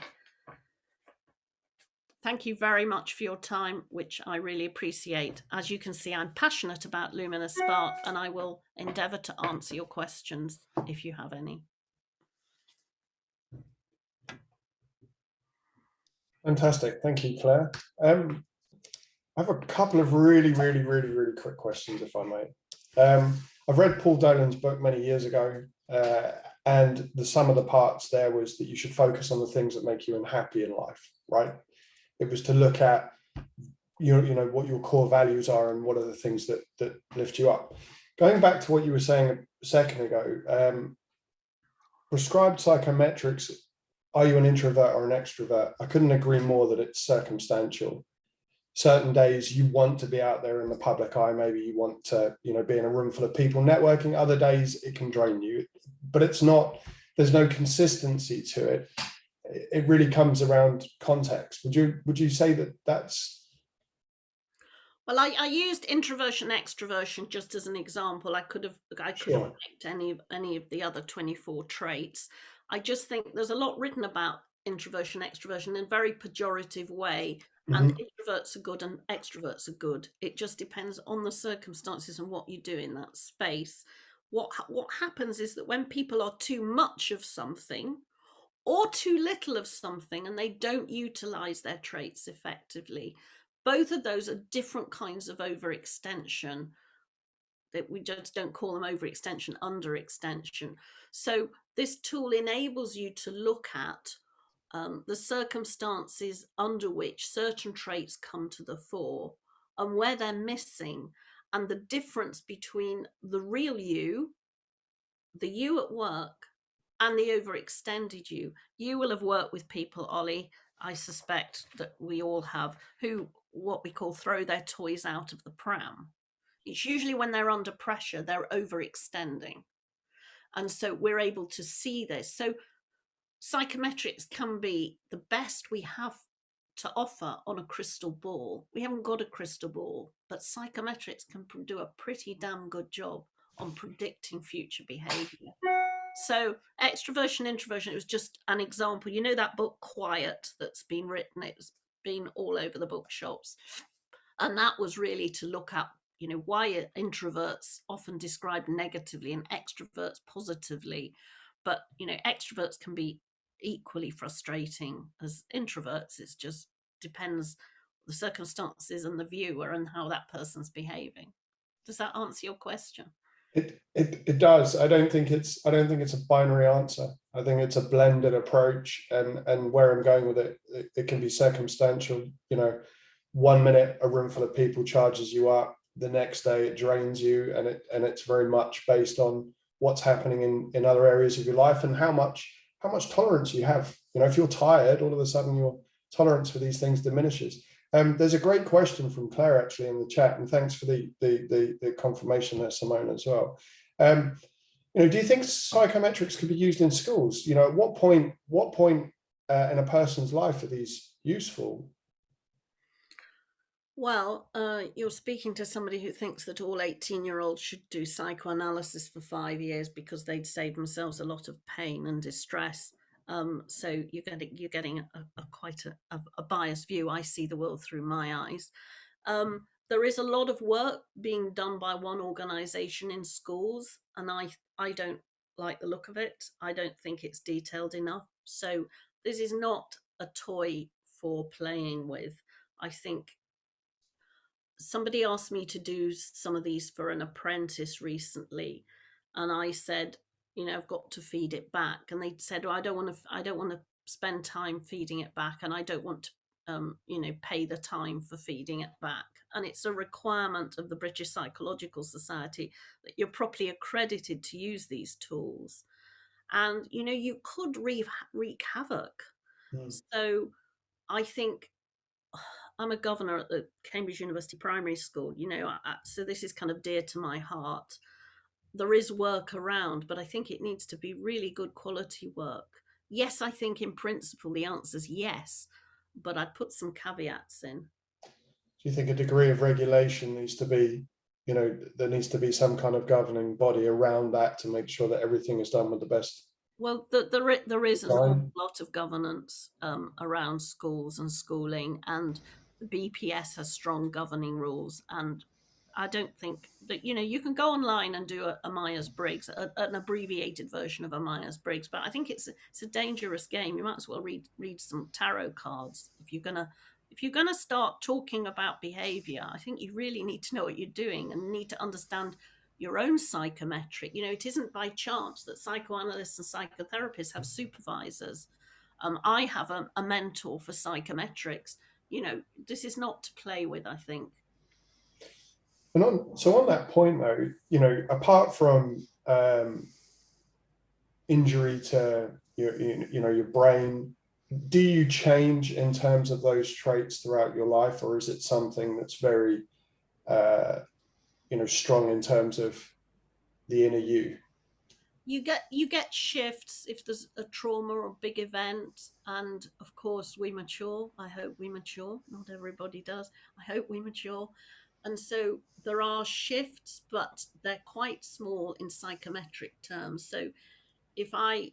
Thank you very much for your time, which I really appreciate. As you can see, I'm passionate about Lumina Spark, and I will endeavour to answer your questions if you have any. Fantastic. Thank you, Claire. I have a couple of really quick questions, if I may. I've read Paul Dolan's book many years ago, and the sum of the parts there was that you should focus on the things that make you unhappy in life, right? It was to look at you know what your core values are and what are the things that lift you up. Going back to what you were saying a second ago, prescribed psychometrics, are you an introvert or an extrovert? I couldn't agree more that it's circumstantial. Certain days you want to be out there in the public eye, maybe you want to be in a room full of people networking. Other days it can drain you, but it's not, there's no consistency to it. It really comes around context. Would you say that that's? Well, I used introversion, extroversion just as an example. I could have picked any of the other 24 traits. I just think there's a lot written about introversion, extroversion in a very pejorative way. And introverts are good and extroverts are good. It just depends on the circumstances and what you do in that space. What happens is that when people are too much of something or too little of something and they don't utilize their traits effectively, both of those are different kinds of overextension. That we just don't call them overextension, underextension. So this tool enables you to look at the circumstances under which certain traits come to the fore and where they're missing, and the difference between the real you, the you at work, and the overextended you. You will have worked with people, Ollie, I suspect that we all have, who what we call throw their toys out of the pram. It's usually when they're under pressure, they're overextending. And so we're able to see this. So psychometrics can be the best we have to offer on a crystal ball. We haven't got a crystal ball, but psychometrics can do a pretty damn good job on predicting future behavior. So extroversion, introversion, it was just an example. You know that book Quiet that's been written, it's been all over the bookshops. And that was really to look at, why introverts often described negatively and extroverts positively. But, extroverts can be equally frustrating as introverts. It just depends the circumstances and the viewer and how that person's behaving. Does that answer your question? It does. I don't think it's a binary answer. I think it's a blended approach, and where I'm going with it can be circumstantial. 1 minute a room full of people charges you up, the next day it drains you, and it's very much based on what's happening in other areas of your life and how much tolerance you have. If you're tired, all of a sudden your tolerance for these things diminishes. There's a great question from Claire actually in the chat, and thanks for the confirmation there, Simone, as well. Do you think psychometrics could be used in schools? At what point in a person's life are these useful? Well, you're speaking to somebody who thinks that all 18-year-olds should do psychoanalysis for 5 years because they'd save themselves a lot of pain and distress. So you're getting quite a biased view. I see the world through my eyes. there is a lot of work being done by one organization in schools, and I don't like the look of it. I don't think it's detailed enough. So this is not a toy for playing with. I think somebody asked me to do some of these for an apprentice recently, and I said, I've got to feed it back, and they said, well, I don't want to spend time feeding it back, and I don't want to pay the time for feeding it back. And it's a requirement of the British Psychological Society that you're properly accredited to use these tools. And you could wreak havoc. Mm. So I think I'm a governor at the Cambridge University Primary School, so this is kind of dear to my heart. There is work around, but I think it needs to be really good quality work. Yes, I think in principle the answer is yes, but I'd put some caveats in. Do you think a degree of regulation needs to be, there needs to be some kind of governing body around that to make sure that everything is done with the best Well, there is an awful design? lot of governance around schools and schooling, and the BPS has strong governing rules. And I don't think that, you can go online and do a Myers-Briggs, an abbreviated version of a Myers-Briggs, but I think it's a dangerous game. You might as well read some tarot cards if you're gonna start talking about behavior. I think you really need to know what you're doing and need to understand your own psychometric. It isn't by chance that psychoanalysts and psychotherapists have supervisors. I have a mentor for psychometrics. This is not to play with, I think. And on that point, though, apart from injury to your brain, do you change in terms of those traits throughout your life, or is it something that's very strong in terms of the inner you? You get shifts if there's a trauma or big event, and of course we mature. I hope we mature. Not everybody does. I hope we mature. And so there are shifts, but they're quite small in psychometric terms. So if I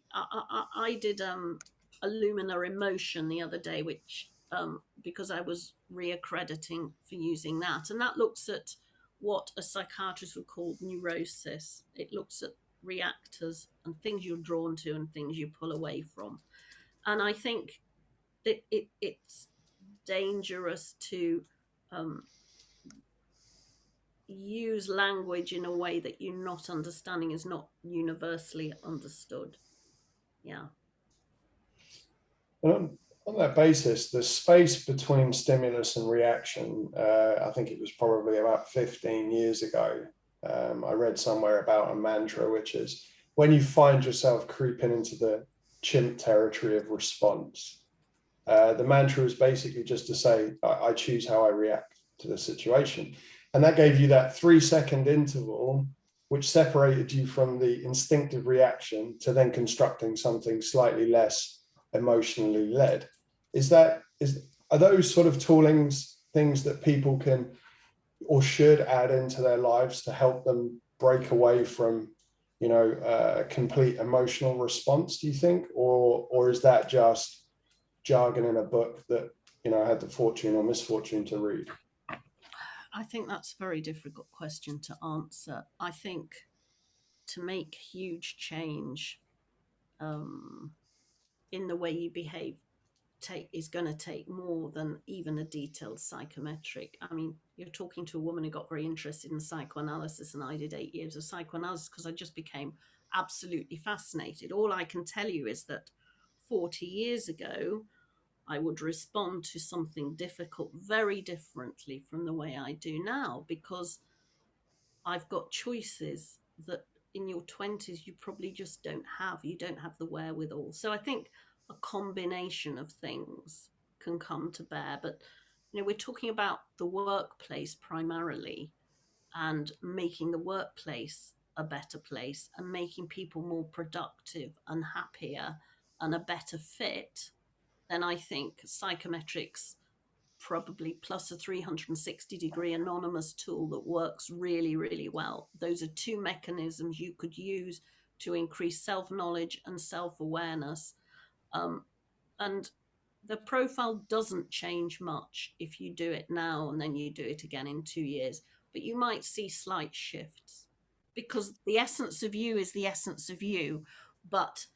did a luminar emotion the other day, which because I was reaccrediting for using that, and that looks at what a psychiatrist would call neurosis. It looks at reactors and things you're drawn to and things you pull away from. And I think that it's dangerous to um, use language in a way that you're not understanding, is not universally understood. Yeah. On that basis, the space between stimulus and reaction, I think it was probably about 15 years ago, I read somewhere about a mantra, which is when you find yourself creeping into the chimp territory of response, the mantra is basically just to say, I choose how I react to the situation. And that gave you that 3-second interval, which separated you from the instinctive reaction to then constructing something slightly less emotionally led. Are those sort of toolings things that people can or should add into their lives to help them break away from complete emotional response, do you think, or is that just jargon in a book that I had the fortune or misfortune to read? I think that's a very difficult question to answer. I think to make huge change um, in the way you behave is going to take more than even a detailed psychometric. I mean, you're talking to a woman who got very interested in psychoanalysis, and I did 8 years of psychoanalysis because I just became absolutely fascinated. All I can tell you is that 40 years ago, I would respond to something difficult very differently from the way I do now, because I've got choices that in your 20s you probably just don't have. You don't have the wherewithal. So I think a combination of things can come to bear. But, we're talking about the workplace primarily, and making the workplace a better place and making people more productive and happier and a better fit. Then I think psychometrics, probably plus a 360-degree anonymous tool that works really, really well. Those are two mechanisms you could use to increase self-knowledge and self-awareness. And the profile doesn't change much if you do it now and then you do it again in 2 years, but you might see slight shifts because the essence of you is the essence of you, but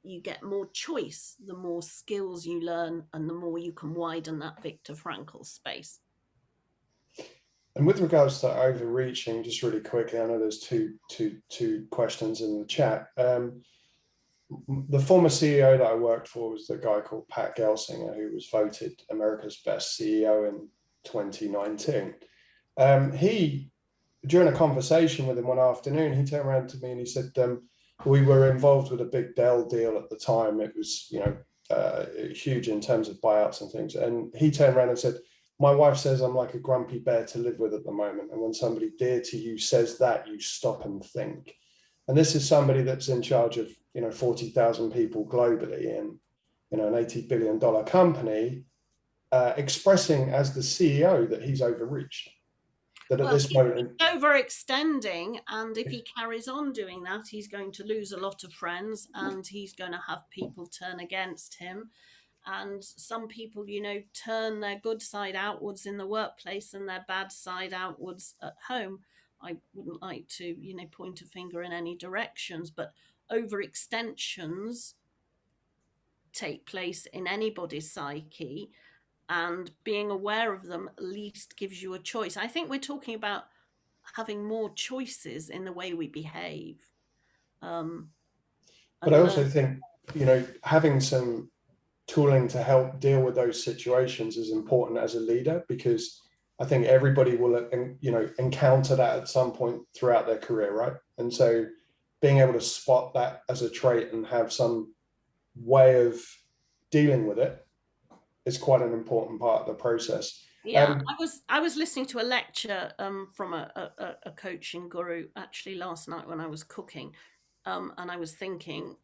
you get more choice the more skills you learn and the more you can widen that Viktor Frankl space. And with regards to overreaching, just really quickly, I know there's two questions in the chat. The former CEO that I worked for was the guy called Pat Gelsinger, who was voted America's best CEO in 2019. He, during a conversation with him one afternoon, he turned around to me and he said, we were involved with a big Dell deal at the time. It was, huge in terms of buyouts and things. And he turned around and said, my wife says I'm like a grumpy bear to live with at the moment. And when somebody dear to you says that, you stop and think. And this is somebody that's in charge of, 40,000 people globally and, an $80 billion company, expressing as the CEO that he's overreached. That at this moment, he's overextending, and if he carries on doing that, he's going to lose a lot of friends, and he's going to have people turn against him. And some people, turn their good side outwards in the workplace and their bad side outwards at home. I wouldn't like to, point a finger in any directions, but overextensions take place in anybody's psyche, and being aware of them at least gives you a choice. I think we're talking about having more choices in the way we behave. But I also think, having some tooling to help deal with those situations is important as a leader, because I think everybody will, encounter that at some point throughout their career, right? And so being able to spot that as a trait and have some way of dealing with it is quite an important part of the process. Yeah, I was listening to a lecture from a coaching guru actually last night when I was cooking, and I was thinking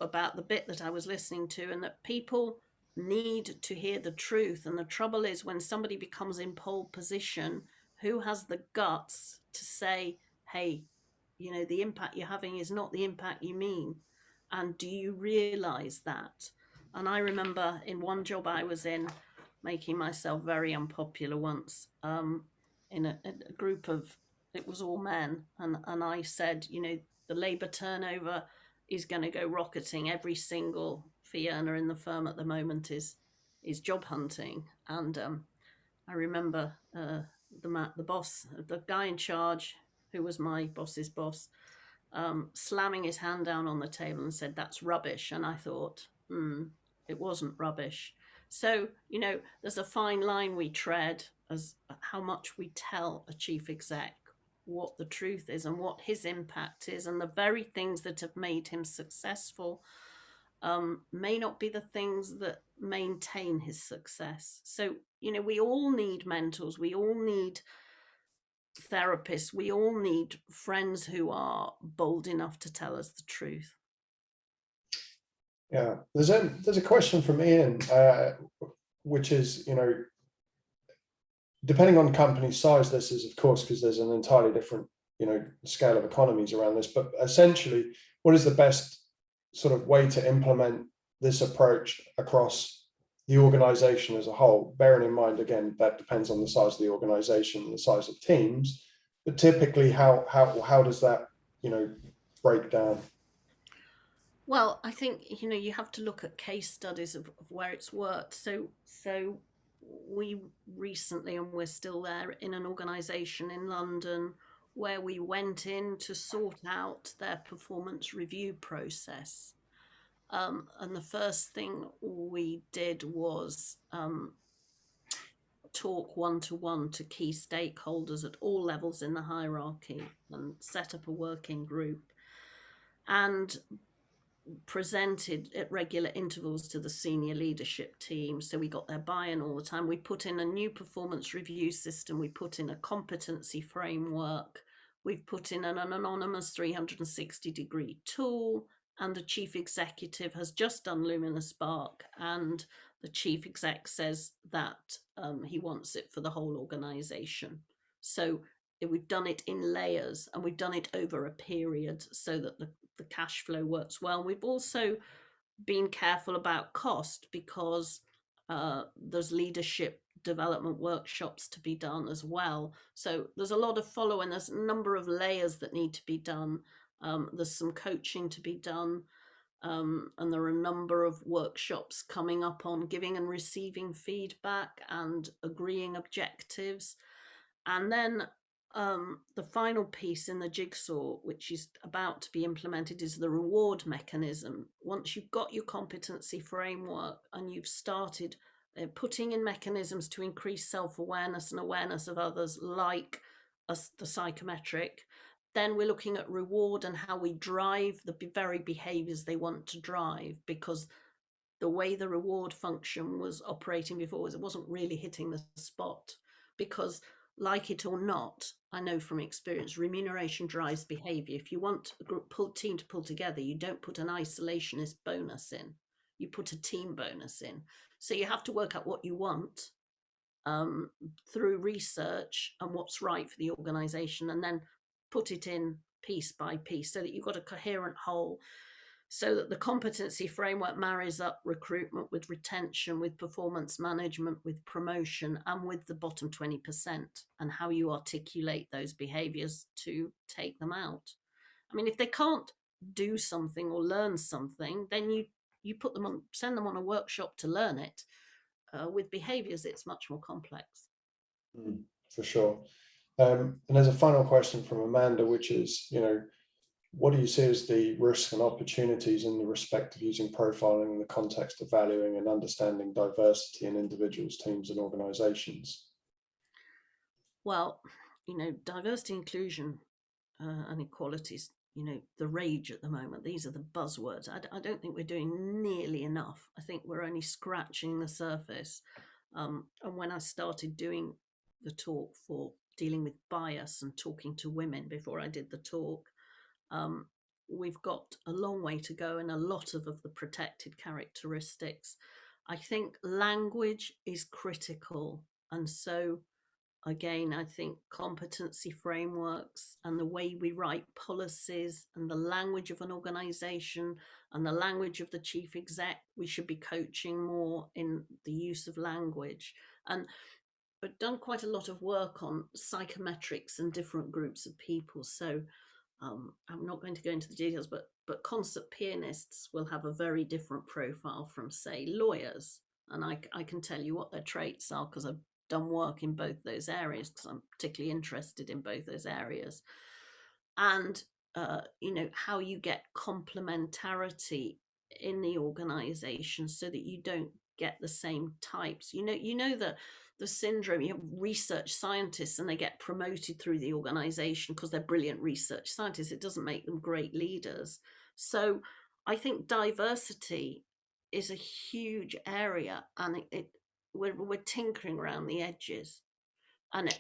about the bit that I was listening to, and that people need to hear the truth. And the trouble is, when somebody becomes in pole position, who has the guts to say, hey, the impact you're having is not the impact you mean, and do you realize that? And I remember in one job I was in, making myself very unpopular once, in a group of, it was all men, and I said, the labor turnover is going to go rocketing. Every single fee earner in the firm at the moment is job hunting. And I remember the boss, the guy in charge, who was my boss's boss, slamming his hand down on the table and said, that's rubbish. And I thought, it wasn't rubbish. So, there's a fine line we tread as how much we tell a chief exec what the truth is and what his impact is. And the very things that have made him successful may not be the things that maintain his success. So, we all need mentors. We all need therapists. We all need friends who are bold enough to tell us the truth. Yeah, there's a question from Ian, which is, depending on company size, this is, of course, because there's an entirely different, scale of economies around this. But essentially, what is the best sort of way to implement this approach across the organization as a whole? Bearing in mind, again, that depends on the size of the organization and the size of teams. But typically, how does that, break down? Well, I think, you have to look at case studies of where it's worked. So we recently, and we're still there, in an organization in London where we went in to sort out their performance review process. And the first thing we did was talk one-to-one to key stakeholders at all levels in the hierarchy and set up a working group, and presented at regular intervals to the senior leadership team. So we got their buy-in all the time. We put in a new performance review system. We put in a competency framework. We've put in an anonymous 360-degree tool. And the chief executive has just done Luminous Spark. And the chief exec says that he wants it for the whole organization. So we've done it in layers, and we've done it over a period so that the cash flow works well. We've also being careful about cost, because there's leadership development workshops to be done as well. So there's a lot of following. There's a number of layers that need to be done. There's some coaching to be done. And there are a number of workshops coming up on giving and receiving feedback and agreeing objectives. And then the final piece in the jigsaw, which is about to be implemented, is the reward mechanism. Once you've got your competency framework and you've started putting in mechanisms to increase self-awareness and awareness of others, like the psychometric, then we're looking at reward and how we drive the very behaviors they want to drive, because the way the reward function was operating before was it wasn't really hitting the spot. Because, like it or not, I know from experience, remuneration drives behavior. If you want a team to pull together, you don't put an isolationist bonus in, you put a team bonus in. So you have to work out what you want through research and what's right for the organization, and then put it in piece by piece so that you've got a coherent whole, so that the competency framework marries up recruitment with retention, with performance management, with promotion, and with the bottom 20%, and how you articulate those behaviors to take them out. I mean, if they can't do something or learn something, then you put them on, send them on a workshop to learn it. With behaviors, it's much more complex. For sure. And there's a final question from Amanda, which is, what do you see as the risks and opportunities in the respect of using profiling in the context of valuing and understanding diversity in individuals, teams, and organizations? Well, diversity, inclusion, and equalities, the rage at the moment. These are the buzzwords. I don't think we're doing nearly enough. I think we're only scratching the surface. And when I started doing the talk for dealing with bias and talking to women before I did the talk, we've got a long way to go in a lot of the protected characteristics. I think language is critical. And so, again, I think competency frameworks and the way we write policies and the language of an organization and the language of the chief exec, we should be coaching more in the use of language. And I've done quite a lot of work on psychometrics and different groups of people. So I'm not going to go into the details, but concert pianists will have a very different profile from, say, lawyers. And I can tell you what their traits are, because I've done work in both those areas, because I'm particularly interested in both those areas. And, how you get complementarity in the organization so that you don't get the same types. The syndrome, you have research scientists and they get promoted through the organization because they're brilliant research scientists. It doesn't make them great leaders. So I think diversity is a huge area, and we're tinkering around the edges, and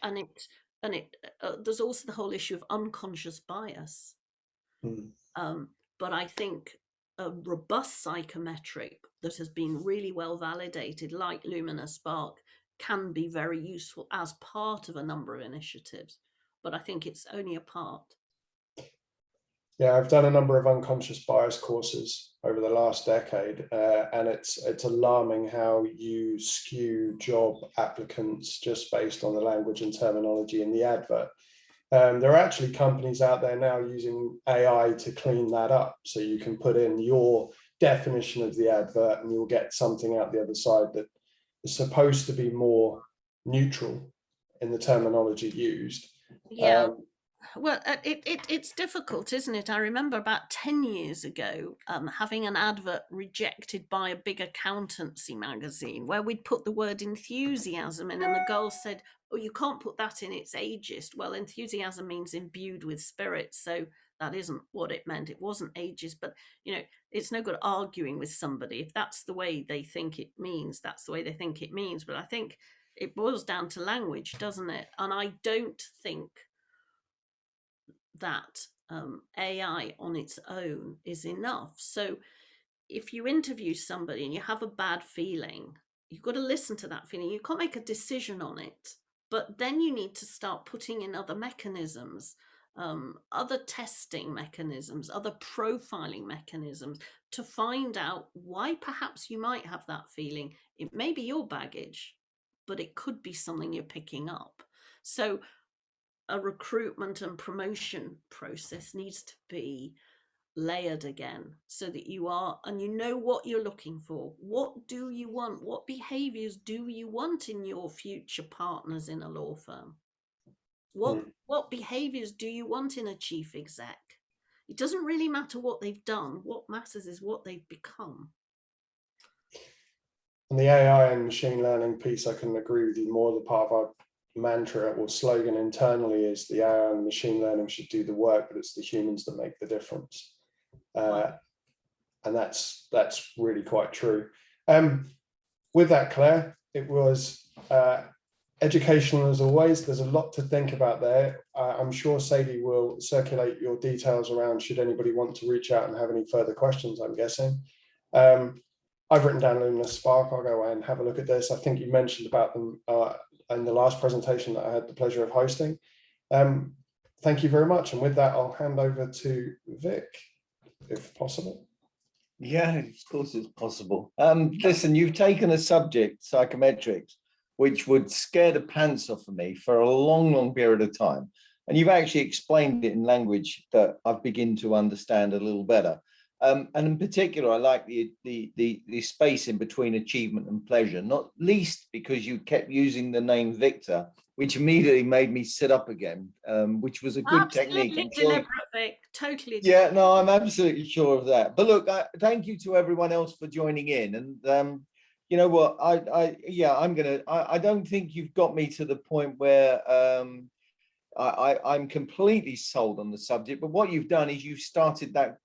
there's also the whole issue of unconscious bias. But I think a robust psychometric that has been really well validated, like Lumina Spark, can be very useful as part of a number of initiatives. But I think it's only a part. Yeah, I've done a number of unconscious bias courses over the last decade, and it's alarming how you skew job applicants just based on the language and terminology in the advert. There are actually companies out there now using AI to clean that up, so you can put in your definition of the advert and you'll get something out the other side that is supposed to be more neutral in the terminology used. Yeah. Well, it's difficult, isn't it? I remember about 10 years ago having an advert rejected by a big accountancy magazine where we'd put the word enthusiasm in, and the girl said, "Oh, you can't put that in, it's ageist." Well, enthusiasm means imbued with spirit, so that isn't what it meant. It wasn't ageist, but it's no good arguing with somebody. If that's the way they think it means, that's the way they think it means. But I think it boils down to language, doesn't it? And I don't think that AI on its own is enough. So if you interview somebody and you have a bad feeling, you've got to listen to that feeling. You can't make a decision on it, but then you need to start putting in other mechanisms. other testing mechanisms, other profiling mechanisms to find out why perhaps you might have that feeling. It may be your baggage, but it could be something you're picking up. So a recruitment and promotion process needs to be layered again, so that you are, and you know what you're looking for. What do you want? What behaviors do you want in your future partners in a law firm? What behaviors do you want in a chief exec? It doesn't really matter what they've done. What matters is what they've become. And the AI and machine learning piece, I couldn't agree with you more. The part of our mantra or slogan internally is the AI and machine learning should do the work, but it's the humans that make the difference. Wow. And that's really quite true. With that, Claire, it was educational as always. There's a lot to think about there. I'm sure Sadie will circulate your details around should anybody want to reach out and have any further questions, I'm guessing. I've written down Luminous Spark. I'll go away and have a look at this. I think you mentioned about them in the last presentation that I had the pleasure of hosting. Thank you very much. And with that, I'll hand over to Vic, if possible. Yeah, of course it's possible. Listen, you've taken a subject, psychometrics, which would scare the pants off of me for a long, long period of time. And you've actually explained it in language that I've begun to understand a little better. And in particular, I like the space in between achievement and pleasure, not least because you kept using the name Victor, which immediately made me sit up again, which was a good technique. Absolutely deliberate, Vic. Totally. Yeah, no, I'm absolutely sure of that. But look, thank you to everyone else for joining in. And you know what? I don't think you've got me to the point where I'm completely sold on the subject. But what you've done is you've started that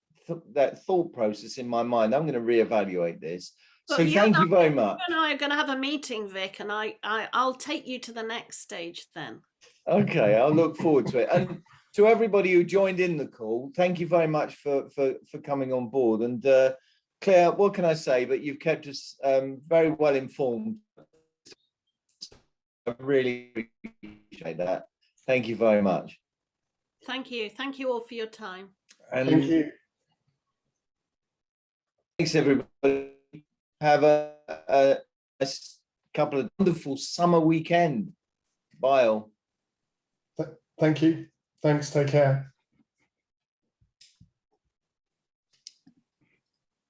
thought process in my mind. I'm going to reevaluate this. So thank you very much. You and I are going to have a meeting, Vic, and I'll take you to the next stage then. Okay, I'll look forward to it. And to everybody who joined in the call, thank you very much for coming on board. And Claire, what can I say? But you've kept us very well informed. I really appreciate that. Thank you very much. Thank you. Thank you all for your time. And thank you. Thanks, everybody. Have a couple of wonderful summer weekend. Bye all. Thank you. Thanks. Take care.